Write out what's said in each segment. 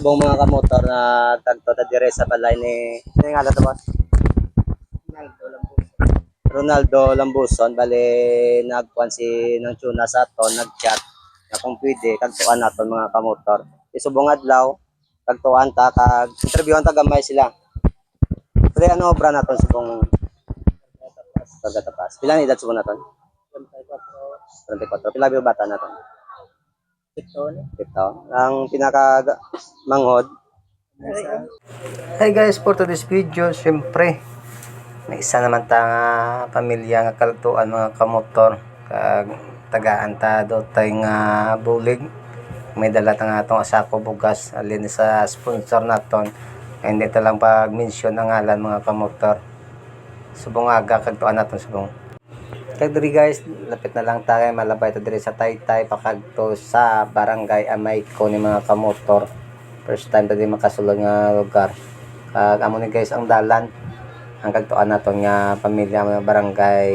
subong mga kamotor na tagto ta dire sa balay ni sino nga to boss? Ronaldo Lambuson bali nagkuan si ng tuna sa aton nagchat na kung pwede kagtuan naton mga kamotor. Isubong adlaw kagtuan ta kag interviewan ta gamay sila. Pero ano obra naton subong pagkatapas. Pila ni edad subong naton? 34. Pila ba bata naton? Ito. Ang pinaka manghod. Hey guys, for today's video, syempre may isa naman ta nga pamilya nga kaltuan mga kamotor kag tagaan ta do tay nga bulig. May dala ta nga atong asako bugas alin sa sponsor naton. Hindi ta lang pag-mention ang ngalan mga kamotor. Subong aga kagtuan naton subong. Kag diri guys, lapit na lang tayo malabay ta diri sa Taytay pakadto sa barangay Amayko ni mga kamotor. First time ta di makasulod nga lugar. Kag amo ni guys ang dalan ang kagtuan naton nga pamilya mga barangay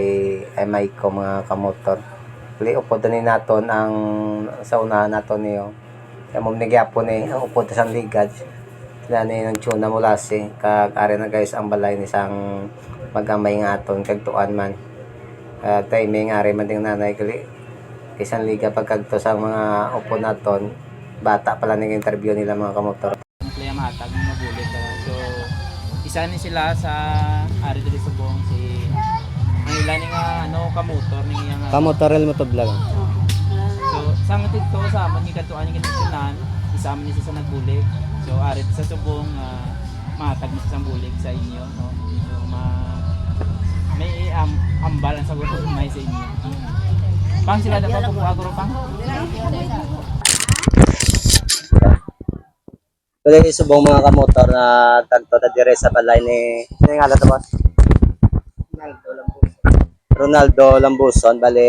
Amayko mga kamotor. Dili upod ni naton ang sa unahan naton niyo. Amo ni gyapon ni ang upod sa ligad. Sila ni ng tuna mula si kag ari na guys ang balay ni sang magamay nga aton kagtuan man. Timing ari man ding nanay kali isang liga pagkagto sa mga upo naton bata pala ning interview nila mga kamotor kaya matag ng magulit so isa ni sila sa ari diri sa buong si ang ila ni nga ano kamotor ni nga kamotorel mo to vlog so sang dito sa amon ni katuan ni kinsunan isa man ni sa nagbulig so ari sa subong matag ni sa bulig sa inyo no so may ambalan sa gusto may sa inyo. Pang sila dapat po agro pang. Kaya subong mga kamotor na tagto ta dire sa balay ni sino nga to boss? Ronaldo Lambuson bali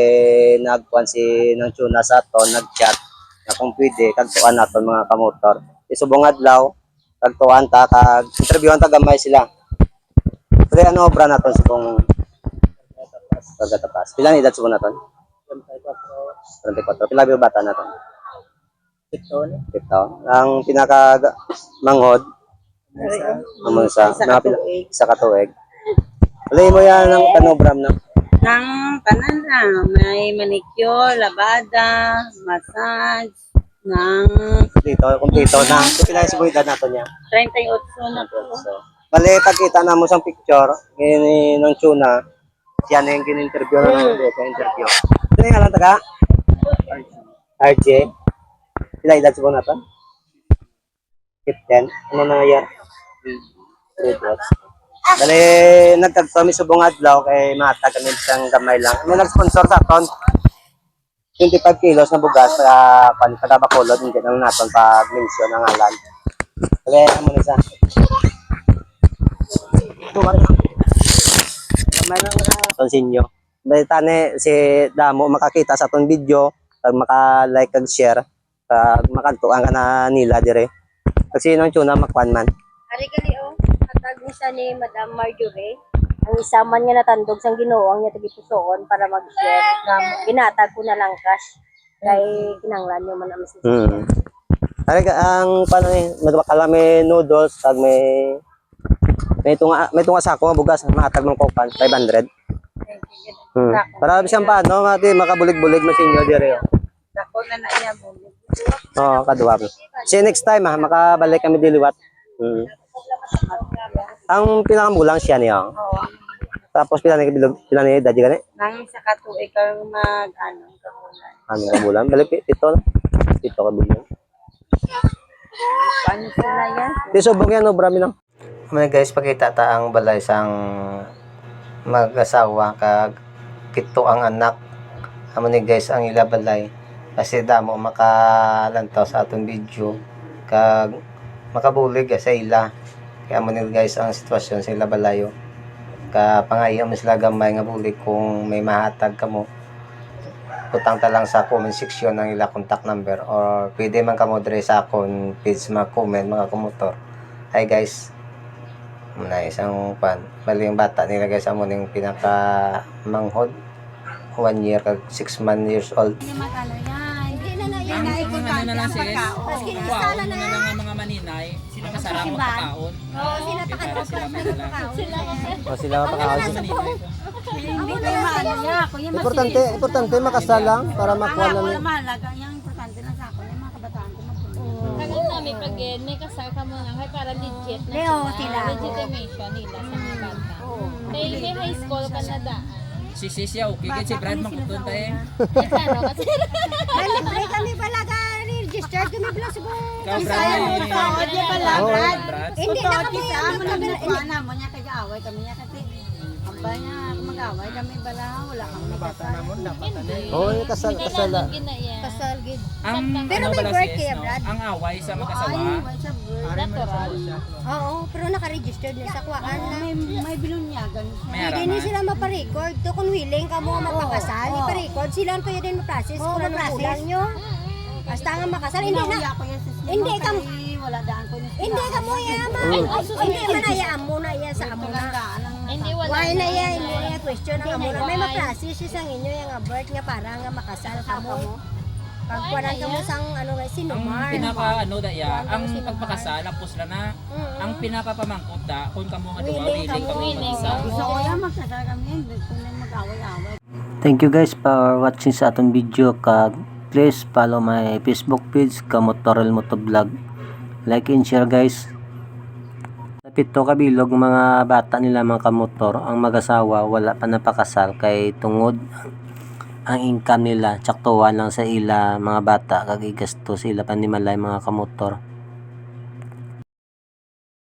nagkuan si ng tuna sa aton nagchat na kung pwede kagtuan naton mga kamotor. Isubong adlaw kagtuan ta kag interviewan ta gamay sila. Pero ano obra naton subong pagkatapas. Pila ni edad subong naton? 34. Pila ba bata naton? Ito. Ang pinaka manghod amo sa mga pila sa katuig. Alay mo yan ng kanobram na. Nang tanan na may manicure, labada, massage, nang Dito, kumpleto na. Pila yung edad naton niya? 38 na po. So, bali pagkita na mo sang picture ngini ng tuna siya na yung gin-interview na lang ulit sa interview. Ito yung alam taga? RJ. Pila edad subong naton? 15. Ano na year? Bali nagtagto mi subong adlaw kay matag kami sang gamay lang. May nag-sponsor sa aton 25 kilos na bugas sa taga Bacolod hindi lang naton pag-mention ang ngalan. Bali amo ni sa Sonsinyo. Dahil tani si Damo makakita sa atong video, kag maka-like kag share, kag makagtuan ka na nila dire. Kasi nang tuna makwan man. Ari gali o, katag ni siya ni Madam Marjorie. Ang isa man nga natandog sang Ginoo ang niya tagipusoon para mag-share. Ginatag ko na lang cash. Kay kinanglan nyo man ang message. Ari ang paano ni magkalami noodles kag may tunga sako nga bugas matag ng kokan 500. Para bisang paano mati makabulig-bulig mo sinyo dire. Ako na na iya mo. Oo, kaduwa. See next time makabalik kami diliwat. Ang pinakamulang siya niya. Oo. Tapos pila ni daddy gani? Nang sa katuig kang mag-ano, kamulan. Ano ka bulan? Balik pito na. Pito ka bulan. Paano sila yan? Di subong yan, no, brami lang. Mga guys, pakita ta ang balay sang mag-asawa kag pito ang anak. Amo ni guys ang ila balay. Kasi damo makalantaw sa atong video kag makabulig sa ila. Kaya amo ni guys ang sitwasyon sa ila balayo. Ka pangayo mo sila gamay nga bulig kung may mahatag kamo. Utang ta lang sa comment section ang ila contact number or pwede man kamo dire sa akon page mag-comment mga kamotor. Hi guys. Na isang pan. Bali yung bata nila guys amo ning pinaka manghod 1 year kag 6 years old. Ang mga na lang sis. Wow, na lang ang mga maninay. Sila kasara mo pagkaon. Oo, sila pa Para sila madala. O sila mapakaon. Hindi kayo maano niya. Ako yung Importante makasal lang para makuha Ako lang. yung mahalaga. Yung importante lang sa ako. Yung mga kabataan ko magpunta. Kagan namin pag may kasal ka mo lang, para legit na Oo, sila. legitimation nila sa mga bata. May high school ka na daan. Si Sisya, okay. Kasi si Brad magpupunta eh. Ano kasi? Ay, kami pala ka-register. Kami pala siguro. Ikaw, Brad. Tawad niya pala, Oo. Brad. Brad. Hindi na kami Sa ang amo lang nagpana mo niya kag-away kami niya kasi aba niya mag-away kami bala wala kang bata na mo Oo, yung kasal. Kailangan ginaya. kasal gid. Ang Pero ano may pala birth sis, kaya, no? Brad? Ang away sa magkasawa. Natural. Oo, pero naka-register na sa kuwaan na. May binunyagan siya. May Hindi araman. sila maparecord. To kung willing ka mo mapakasal, iparecord sila ang pwede din ma-process kung anong kulang nyo. Basta nga makasal, hindi na. Ako yan sa Hindi ka wala daan ko niya. hindi ka mo yaman. Hindi man ayaan mo na yan sa amo na. Hindi wala. Why na yan, hindi na yan question ang amo na. May ma-process isang inyo yung abort nga para nga makasal ka mo. Pagkuwanan ka mo sang ano nga Ang sinumar. pinaka ano daya, ang pagpakasal ang pusla na ang pinakapamangkot da kung kamo nga duwa Willing ka willing mo. kamo mag-isa. Gusto ko yan magsasal kami. Kung na mag-away-away. Thank you guys for watching sa atong video kag please follow my Facebook page Kamot Torel Motovlog. Like and share guys. Sa pito kabilog mga bata nila mga kamotor ang mag-asawa wala pa napakasal kay tungod ang income nila tsaktuhan lang sa ila mga bata kag igasto sila panimalay mga kamotor.